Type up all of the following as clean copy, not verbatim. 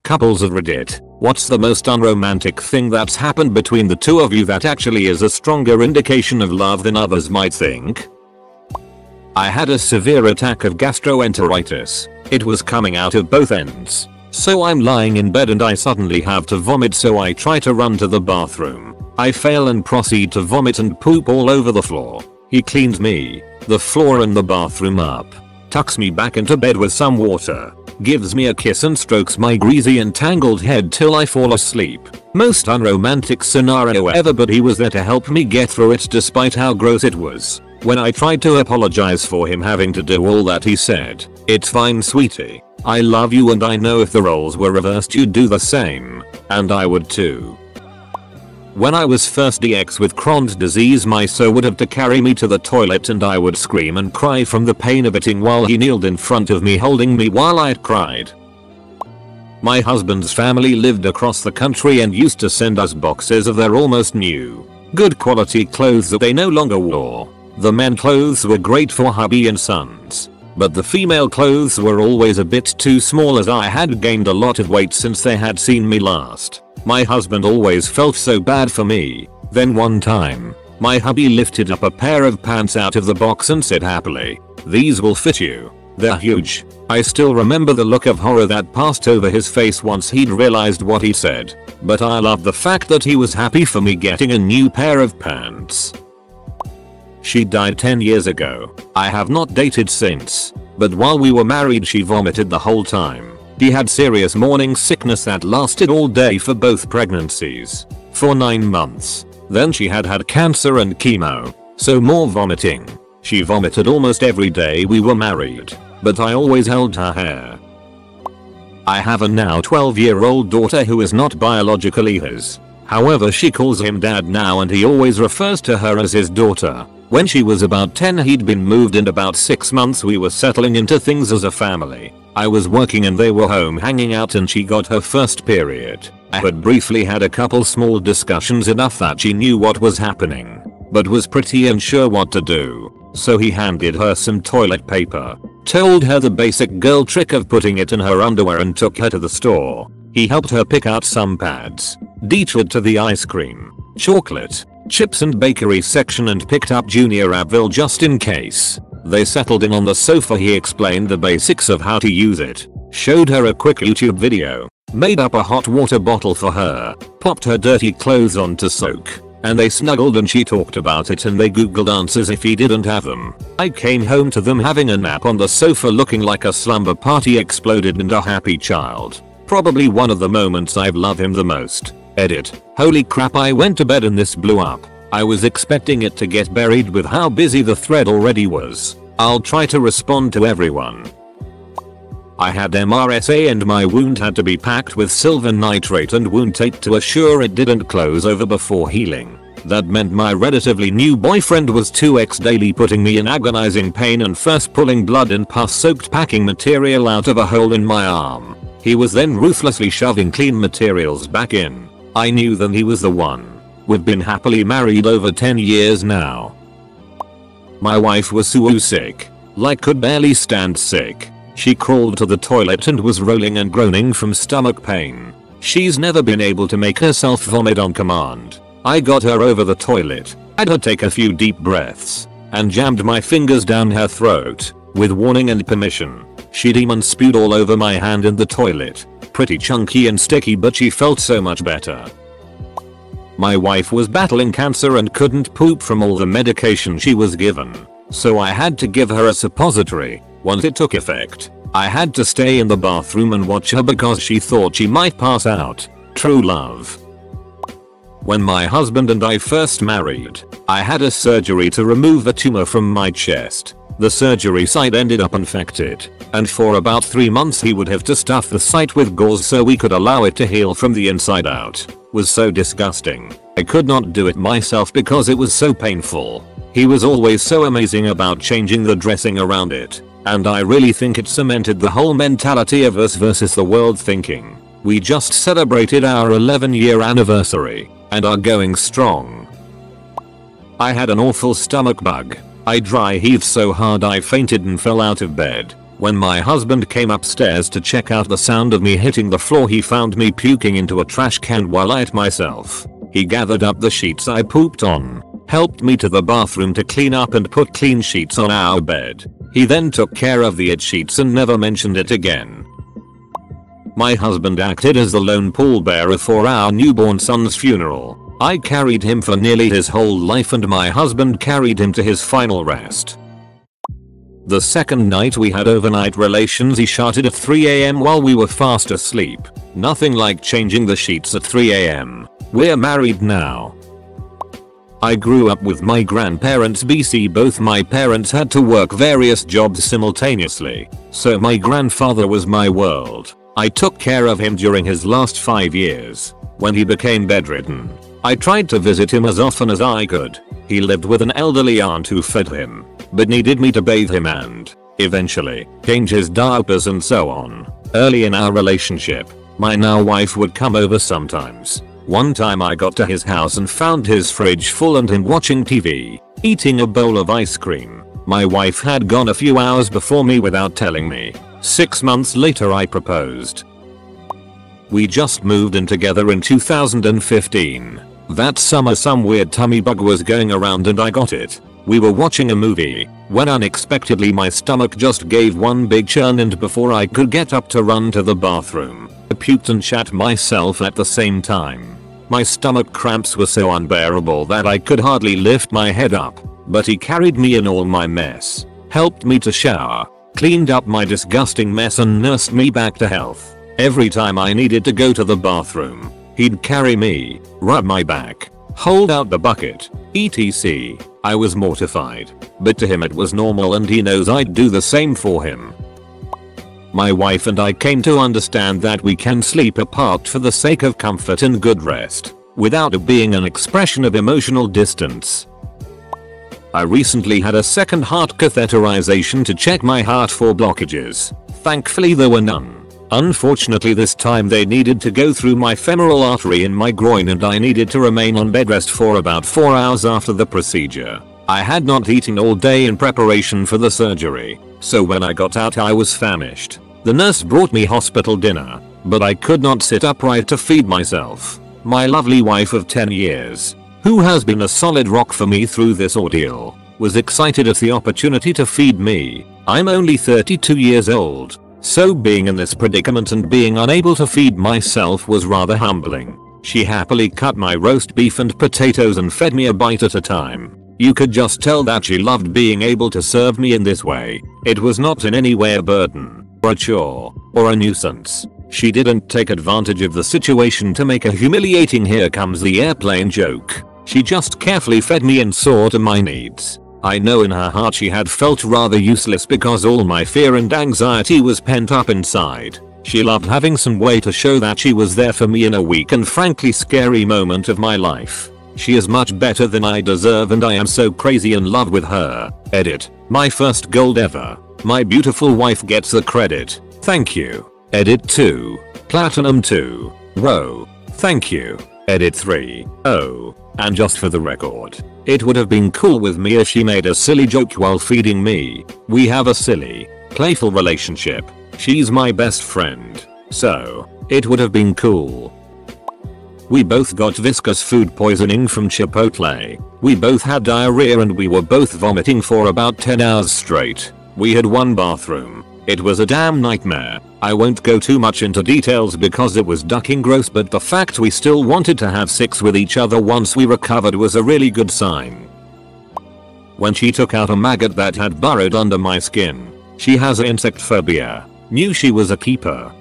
Couples of Reddit, what's the most unromantic thing that's happened between the two of you that actually is a stronger indication of love than others might think? I had a severe attack of gastroenteritis. It was coming out of both ends. So I'm lying in bed and I suddenly have to vomit, so I try to run to the bathroom. I fail and proceed to vomit and poop all over the floor. He cleans me, the floor and the bathroom up, tucks me back into bed with some water, gives me a kiss and strokes my greasy and tangled head till I fall asleep. Most unromantic scenario ever, but he was there to help me get through it despite how gross it was. When I tried to apologize for him having to do all that, he said, "It's fine, sweetie. I love you and I know if the roles were reversed you'd do the same. And I would too." When I was first DX with Crohn's disease, my so would have to carry me to the toilet and I would scream and cry from the pain of eating while he kneeled in front of me holding me while I cried. My husband's family lived across the country and used to send us boxes of their almost new, good quality clothes that they no longer wore. The men clothes were great for hubby and sons, but the female clothes were always a bit too small as I had gained a lot of weight since they had seen me last. My husband always felt so bad for me. Then one time, my hubby lifted up a pair of pants out of the box and said happily, "These will fit you. They're huge." I still remember the look of horror that passed over his face once he'd realized what he said, but I love the fact that he was happy for me getting a new pair of pants. She died 10 years ago. I have not dated since, but while we were married she vomited the whole time. She had serious morning sickness that lasted all day for both pregnancies, for 9 months. Then she had cancer and chemo, so more vomiting. She vomited almost every day we were married, but I always held her hair. I have a now 12-year-old daughter who is not biologically his. However, she calls him dad now and he always refers to her as his daughter. When she was about 10 he'd been moved and about 6 months we were settling into things as a family. I was working and they were home hanging out and she got her first period. I had briefly had a couple small discussions, enough that she knew what was happening, but was pretty unsure what to do. So he handed her some toilet paper, told her the basic girl trick of putting it in her underwear and took her to the store. He helped her pick out some pads, detoured to the ice cream, chocolate, chips and bakery section and picked up Junior Advil just in case. They settled in on the sofa. He explained the basics of how to use it, showed her a quick YouTube video, made up a hot water bottle for her, popped her dirty clothes on to soak, and they snuggled and she talked about it and they googled answers if he didn't have them. I came home to them having a nap on the sofa looking like a slumber party exploded and a happy child. Probably one of the moments I've loved him the most. Edit. Holy crap, I went to bed and this blew up. I was expecting it to get buried with how busy the thread already was. I'll try to respond to everyone. I had MRSA and my wound had to be packed with silver nitrate and wound tape to assure it didn't close over before healing. That meant my relatively new boyfriend was 2x daily putting me in agonizing pain and first pulling blood and pus soaked packing material out of a hole in my arm. He was then ruthlessly shoving clean materials back in. I knew then he was the one. We've been happily married over 10 years now. My wife was so sick, like could barely stand sick. She crawled to the toilet and was rolling and groaning from stomach pain. She's never been able to make herself vomit on command. I got her over the toilet, had her take a few deep breaths, and jammed my fingers down her throat. With warning and permission, she demon spewed all over my hand in the toilet. Pretty chunky and sticky, but she felt so much better. My wife was battling cancer and couldn't poop from all the medication she was given, so I had to give her a suppository. Once it took effect, I had to stay in the bathroom and watch her because she thought she might pass out. True love. When my husband and I first married, I had a surgery to remove a tumor from my chest. The surgery site ended up infected, and for about 3 months he would have to stuff the site with gauze so we could allow it to heal from the inside out. Was so disgusting. I could not do it myself because it was so painful. He was always so amazing about changing the dressing around it, and I really think it cemented the whole mentality of us versus the world thinking. We just celebrated our 11-year anniversary and are going strong. I had an awful stomach bug. I dry heaved so hard I fainted and fell out of bed. When my husband came upstairs to check out the sound of me hitting the floor, he found me puking into a trash can while I ate myself. He gathered up the sheets I pooped on, helped me to the bathroom to clean up and put clean sheets on our bed. He then took care of the sheets and never mentioned it again. My husband acted as the lone pallbearer for our newborn son's funeral. I carried him for nearly his whole life and my husband carried him to his final rest. The second night we had overnight relations, he shouted at 3 AM while we were fast asleep. Nothing like changing the sheets at 3 AM. We're married now. I grew up with my grandparents BC. Both my parents had to work various jobs simultaneously, so my grandfather was my world. I took care of him during his last 5 years. When he became bedridden, I tried to visit him as often as I could. He lived with an elderly aunt who fed him, but needed me to bathe him and, eventually, change his diapers and so on. Early in our relationship, my now wife would come over sometimes. One time I got to his house and found his fridge full and him watching TV, eating a bowl of ice cream. My wife had gone a few hours before me without telling me. 6 months later I proposed. We just moved in together in 2015. That summer some weird tummy bug was going around and I got it. We were watching a movie when unexpectedly my stomach just gave one big churn and before I could get up to run to the bathroom, I puked and shat myself at the same time. My stomach cramps were so unbearable that I could hardly lift my head up, but he carried me in all my mess, helped me to shower, cleaned up my disgusting mess and nursed me back to health. Every time I needed to go to the bathroom, he'd carry me, rub my back, hold out the bucket, etc. I was mortified, but to him it was normal and he knows I'd do the same for him. My wife and I came to understand that we can sleep apart for the sake of comfort and good rest, without it being an expression of emotional distance. I recently had a second heart catheterization to check my heart for blockages. Thankfully there were none. Unfortunately this time they needed to go through my femoral artery in my groin and I needed to remain on bed rest for about 4 hours after the procedure. I had not eaten all day in preparation for the surgery, so when I got out I was famished. The nurse brought me hospital dinner, but I could not sit upright to feed myself. My lovely wife of 10 years, who has been a solid rock for me through this ordeal, was excited at the opportunity to feed me. I'm only 32 years old. So being in this predicament and being unable to feed myself was rather humbling. She happily cut my roast beef and potatoes and fed me a bite at a time. You could just tell that she loved being able to serve me in this way. It was not in any way a burden, or a chore, or a nuisance. She didn't take advantage of the situation to make a humiliating "here comes the airplane" joke. She just carefully fed me and saw to my needs. I know in her heart she had felt rather useless because all my fear and anxiety was pent up inside. She loved having some way to show that she was there for me in a weak and frankly scary moment of my life. She is much better than I deserve and I am so crazy in love with her. Edit. My first gold ever. My beautiful wife gets the credit. Thank you. Edit 2. Platinum 2. Whoa. Thank you. Edit 3. Oh. And just for the record, it would have been cool with me if she made a silly joke while feeding me. We have a silly, playful relationship. She's my best friend, so it would have been cool. We both got viscous food poisoning from Chipotle. We both had diarrhea and we were both vomiting for about 10 hours straight. We had one bathroom. It was a damn nightmare. I won't go too much into details because it was ducking gross, but the fact we still wanted to have sex with each other once we recovered was a really good sign. When she took out a maggot that had burrowed under my skin, she has insect phobia. Knew she was a keeper.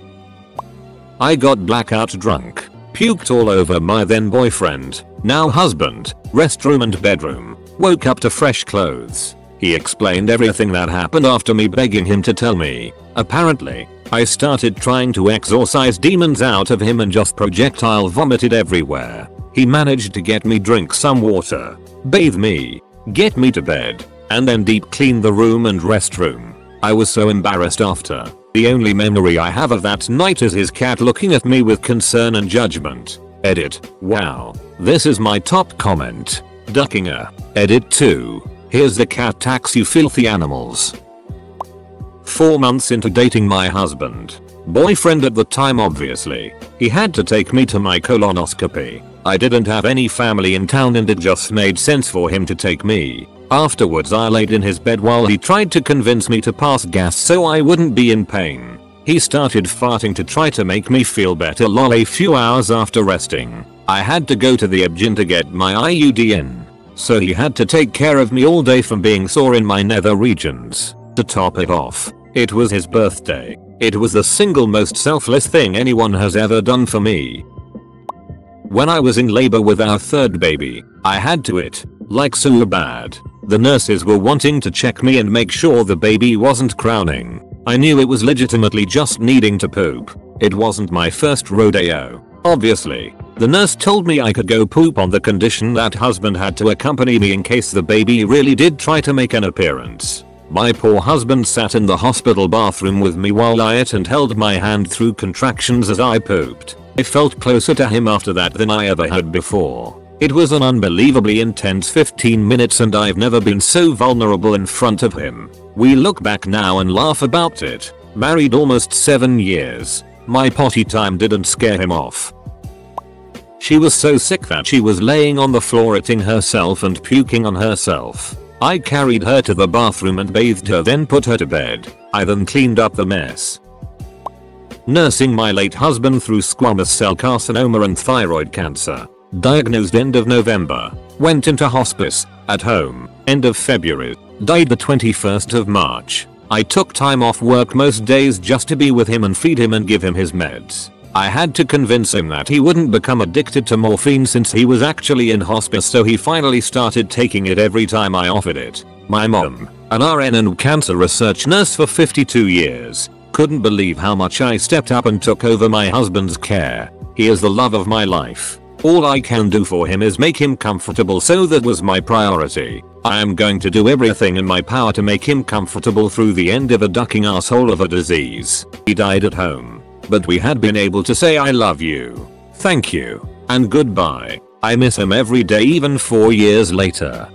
I got blackout drunk, puked all over my then boyfriend, now husband, restroom and bedroom, woke up to fresh clothes. He explained everything that happened after me begging him to tell me. Apparently, I started trying to exorcise demons out of him and just projectile vomited everywhere. He managed to get me drink some water, bathe me, get me to bed, and then deep clean the room and restroom. I was so embarrassed after. The only memory I have of that night is his cat looking at me with concern and judgment. Edit. Wow. This is my top comment. Ducking her. Edit 2. Here's the cat tax, you filthy animals. 4 months into dating my husband. Boyfriend at the time obviously. He had to take me to my colonoscopy. I didn't have any family in town and it just made sense for him to take me. Afterwards I laid in his bed while he tried to convince me to pass gas so I wouldn't be in pain. He started farting to try to make me feel better lol. A few hours after resting, I had to go to the gym to get my IUD in. So he had to take care of me all day from being sore in my nether regions. To top it off, it was his birthday. It was the single most selfless thing anyone has ever done for me. When I was in labor with our third baby, I had to it, like so bad. The nurses were wanting to check me and make sure the baby wasn't crowning. I knew it was legitimately just needing to poop. It wasn't my first rodeo. Obviously, the nurse told me I could go poop on the condition that husband had to accompany me in case the baby really did try to make an appearance. My poor husband sat in the hospital bathroom with me while I ate and held my hand through contractions as I pooped. I felt closer to him after that than I ever had before. It was an unbelievably intense 15 minutes and I've never been so vulnerable in front of him. We look back now and laugh about it. Married almost 7 years. My potty time didn't scare him off. She was so sick that she was laying on the floor eating herself and puking on herself. I carried her to the bathroom and bathed her, then put her to bed. I then cleaned up the mess. Nursing my late husband through squamous cell carcinoma and thyroid cancer. Diagnosed end of November. Went into hospice. At home. End of February. Died the 21st of March. I took time off work most days just to be with him and feed him and give him his meds. I had to convince him that he wouldn't become addicted to morphine since he was actually in hospice, so he finally started taking it every time I offered it. My mom, an RN and cancer research nurse for 52 years, couldn't believe how much I stepped up and took over my husband's care. He is the love of my life. All I can do for him is make him comfortable, so that was my priority. I am going to do everything in my power to make him comfortable through the end of a ducking asshole of a disease. He died at home. But we had been able to say I love you, thank you, and goodbye. I miss him every day even 4 years later.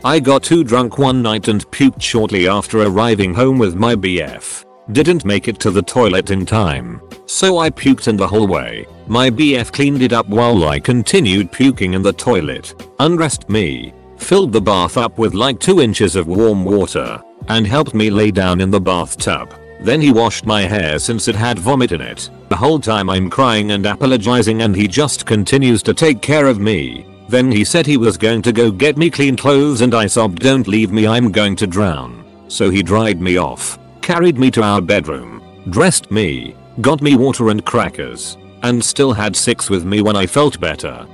I got too drunk one night and puked shortly after arriving home with my BF. Didn't make it to the toilet in time, so I puked in the hallway. My BF cleaned it up while I continued puking in the toilet, undressed me, filled the bath up with like 2 inches of warm water, and helped me lay down in the bathtub. Then he washed my hair since it had vomit in it. The whole time I'm crying and apologizing and he just continues to take care of me. Then he said he was going to go get me clean clothes and I sobbed, don't leave me, I'm going to drown. So he dried me off, carried me to our bedroom, dressed me, got me water and crackers, and still had sex with me when I felt better.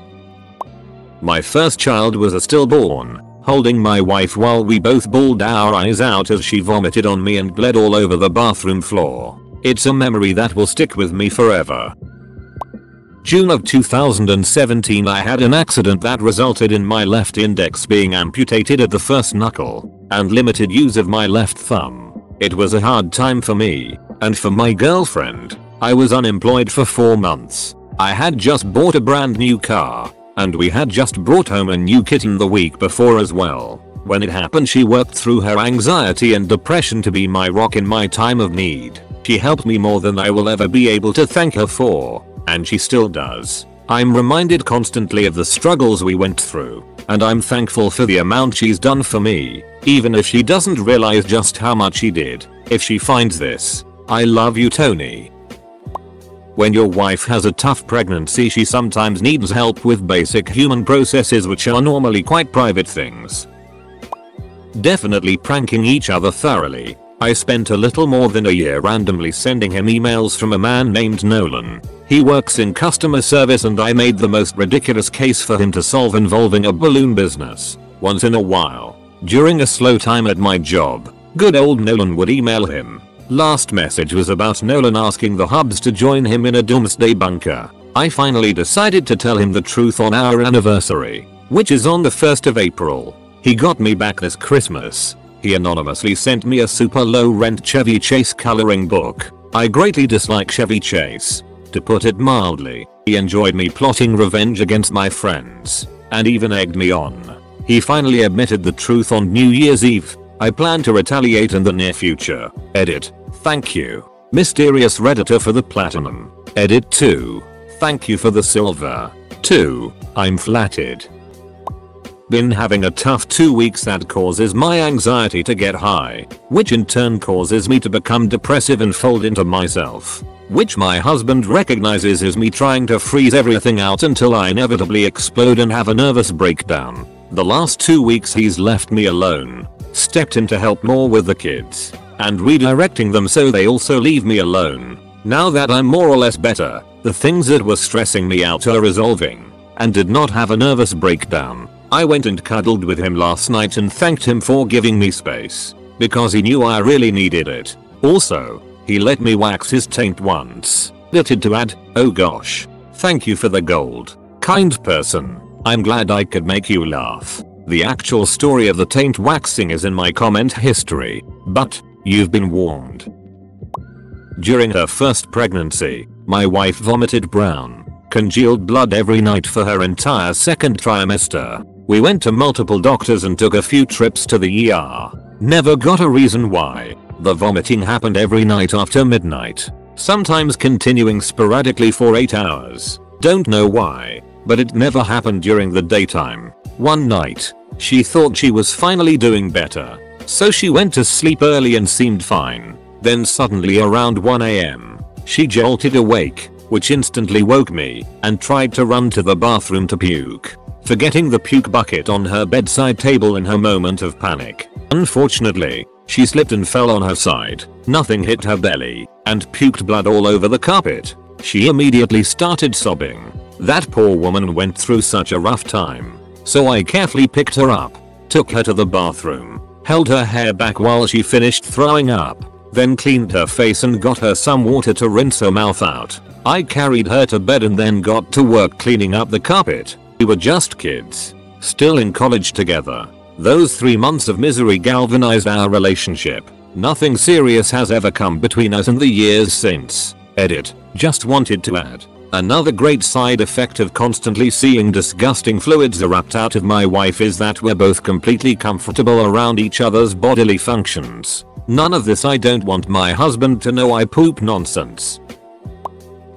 My first child was a stillborn. Holding my wife while we both bawled our eyes out as she vomited on me and bled all over the bathroom floor. It's a memory that will stick with me forever. June of 2017, I had an accident that resulted in my left index being amputated at the first knuckle, and limited use of my left thumb. It was a hard time for me, and for my girlfriend. I was unemployed for 4 months. I had just bought a brand new car. And we had just brought home a new kitten the week before as well. When it happened, she worked through her anxiety and depression to be my rock in my time of need. She helped me more than I will ever be able to thank her for, and she still does. I'm reminded constantly of the struggles we went through, and I'm thankful for the amount she's done for me, even if she doesn't realize just how much she did. If she finds this, I love you, Tony. When your wife has a tough pregnancy, she sometimes needs help with basic human processes which are normally quite private things. Definitely pranking each other thoroughly. I spent a little more than a year randomly sending him emails from a man named Nolan. He works in customer service and I made the most ridiculous case for him to solve involving a balloon business. Once in a while, during a slow time at my job, good old Nolan would email him. Last message was about Nolan asking the hubs to join him in a doomsday bunker. I finally decided to tell him the truth on our anniversary, which is on the 1st of April. He got me back this Christmas. He anonymously sent me a super low rent Chevy Chase coloring book. I greatly dislike Chevy Chase. To put it mildly, he enjoyed me plotting revenge against my friends, and even egged me on. He finally admitted the truth on New Year's Eve. I plan to retaliate in the near future. Edit. Thank you, mysterious redditor, for the platinum. Edit 2. Thank you for the silver. 2. I'm flattered. Been having a tough 2 weeks that causes my anxiety to get high, which in turn causes me to become depressive and fold into myself, which my husband recognizes as me trying to freeze everything out until I inevitably explode and have a nervous breakdown. The last 2 weeks he's left me alone, stepped in to help more with the kids, and redirecting them so they also leave me alone. Now that I'm more or less better, the things that were stressing me out are resolving, and did not have a nervous breakdown. I went and cuddled with him last night and thanked him for giving me space, because he knew I really needed it. Also, he let me wax his taint once. Edited to add, oh gosh. Thank you for the gold. Kind person. I'm glad I could make you laugh. The actual story of the taint waxing is in my comment history, but you've been warned. During her first pregnancy, my wife vomited brown, congealed blood every night for her entire second trimester. We went to multiple doctors and took a few trips to the ER. Never got a reason why. The vomiting happened every night after midnight, sometimes continuing sporadically for 8 hours. Don't know why, but it never happened during the daytime. One night, she thought she was finally doing better, so she went to sleep early and seemed fine. Then suddenly around 1 AM, she jolted awake, which instantly woke me, and tried to run to the bathroom to puke, forgetting the puke bucket on her bedside table in her moment of panic. Unfortunately, she slipped and fell on her side. Nothing hit her belly, and puked blood all over the carpet. She immediately started sobbing. That poor woman went through such a rough time. So I carefully picked her up, took her to the bathroom, held her hair back while she finished throwing up, then cleaned her face and got her some water to rinse her mouth out. I carried her to bed and then got to work cleaning up the carpet. We were just kids, still in college together. Those 3 months of misery galvanized our relationship. Nothing serious has ever come between us in the years since. Edit. Just wanted to add. Another great side effect of constantly seeing disgusting fluids erupt out of my wife is that we're both completely comfortable around each other's bodily functions. None of this I don't want my husband to know I poop nonsense.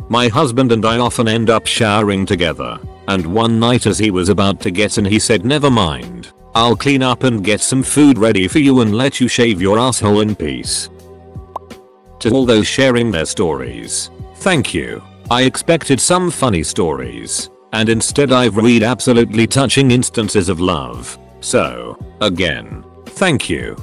My husband and I often end up showering together, and one night as he was about to get in he said, never mind, I'll clean up and get some food ready for you and let you shave your asshole in peace. To all those sharing their stories, thank you. I expected some funny stories, and instead I've read absolutely touching instances of love. So, again, thank you.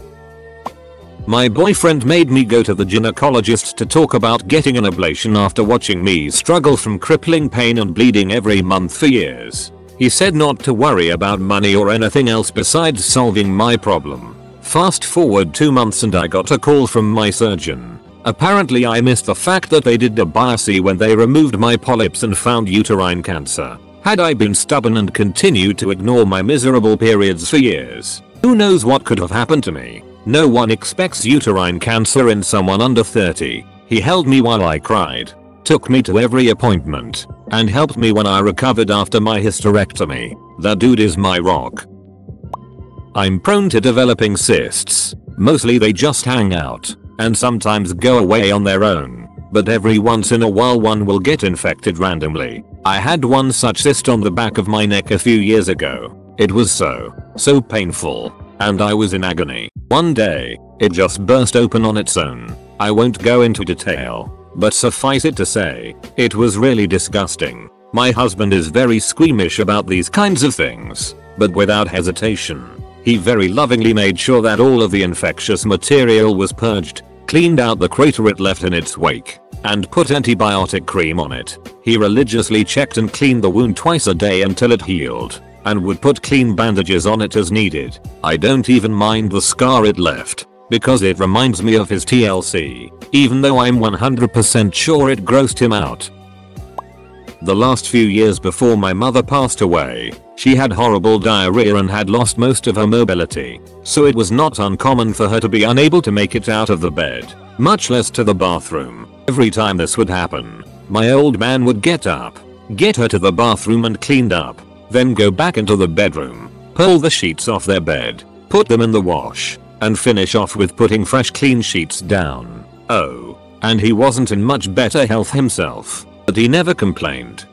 My boyfriend made me go to the gynecologist to talk about getting an ablation after watching me struggle from crippling pain and bleeding every month for years. He said not to worry about money or anything else besides solving my problem. Fast forward 2 months and I got a call from my surgeon. Apparently I missed the fact that they did a biopsy when they removed my polyps and found uterine cancer. Had I been stubborn and continued to ignore my miserable periods for years, who knows what could have happened to me. No one expects uterine cancer in someone under 30. He held me while I cried, took me to every appointment, and helped me when I recovered after my hysterectomy. That dude is my rock. I'm prone to developing cysts. Mostly they just hang out, and sometimes go away on their own, but every once in a while one will get infected randomly. I had one such cyst on the back of my neck a few years ago. It was so painful, and I was in agony. One day, it just burst open on its own. I won't go into detail, but suffice it to say, it was really disgusting. My husband is very squeamish about these kinds of things, but without hesitation, he very lovingly made sure that all of the infectious material was purged, cleaned out the crater it left in its wake, and put antibiotic cream on it. He religiously checked and cleaned the wound twice a day until it healed, and would put clean bandages on it as needed. I don't even mind the scar it left, because it reminds me of his TLC, even though I'm 100% sure it grossed him out. The last few years before my mother passed away, she had horrible diarrhea and had lost most of her mobility, so it was not uncommon for her to be unable to make it out of the bed, much less to the bathroom. Every time this would happen, my old man would get up, get her to the bathroom and cleaned up, then go back into the bedroom, pull the sheets off their bed, put them in the wash, and finish off with putting fresh clean sheets down. Oh, and he wasn't in much better health himself, but he never complained.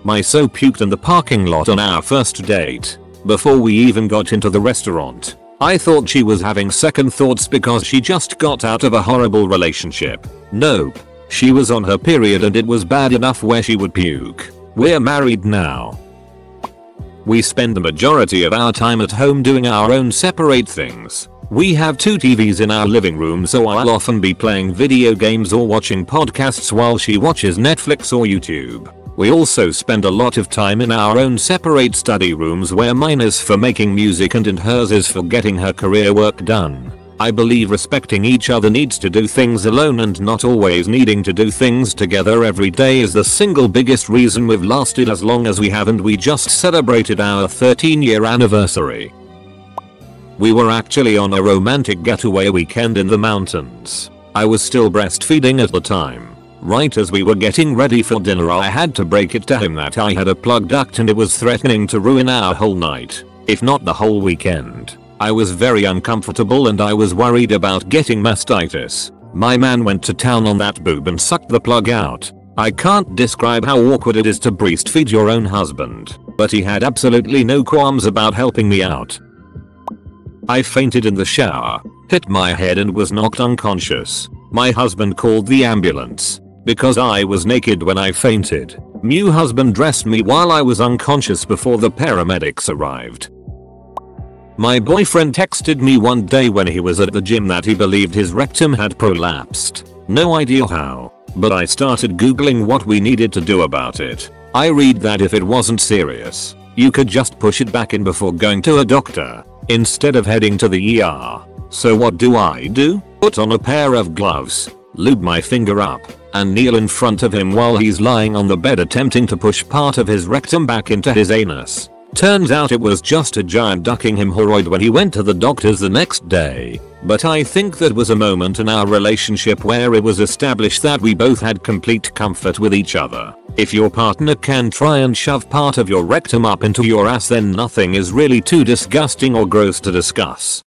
My so puked in the parking lot on our first date. Before we even got into the restaurant. I thought she was having second thoughts because she just got out of a horrible relationship. Nope. She was on her period and it was bad enough where she would puke. We're married now. We spend the majority of our time at home doing our own separate things. We have 2 TVs in our living room, so I'll often be playing video games or watching podcasts while she watches Netflix or YouTube. We also spend a lot of time in our own separate study rooms, where mine is for making music and hers is for getting her career work done. I believe respecting each other needs to do things alone and not always needing to do things together every day is the single biggest reason we've lasted as long as we have, and we just celebrated our 13-year anniversary. We were actually on a romantic getaway weekend in the mountains. I was still breastfeeding at the time. Right as we were getting ready for dinner, I had to break it to him that I had a plug duct and it was threatening to ruin our whole night, if not the whole weekend. I was very uncomfortable and I was worried about getting mastitis. My man went to town on that boob and sucked the plug out. I can't describe how awkward it is to breastfeed your own husband, but he had absolutely no qualms about helping me out. I fainted in the shower, hit my head and was knocked unconscious. My husband called the ambulance. Because I was naked when I fainted, my husband dressed me while I was unconscious before the paramedics arrived. My boyfriend texted me one day when he was at the gym that he believed his rectum had prolapsed. No idea how, but I started googling what we needed to do about it. I read that if it wasn't serious, you could just push it back in before going to a doctor, instead of heading to the ER. So what do? Put on a pair of gloves, lube my finger up, and kneel in front of him while he's lying on the bed attempting to push part of his rectum back into his anus. Turns out it was just a giant ducking hemorrhoid when he went to the doctors the next day. But I think that was a moment in our relationship where it was established that we both had complete comfort with each other. If your partner can try and shove part of your rectum up into your ass, then nothing is really too disgusting or gross to discuss.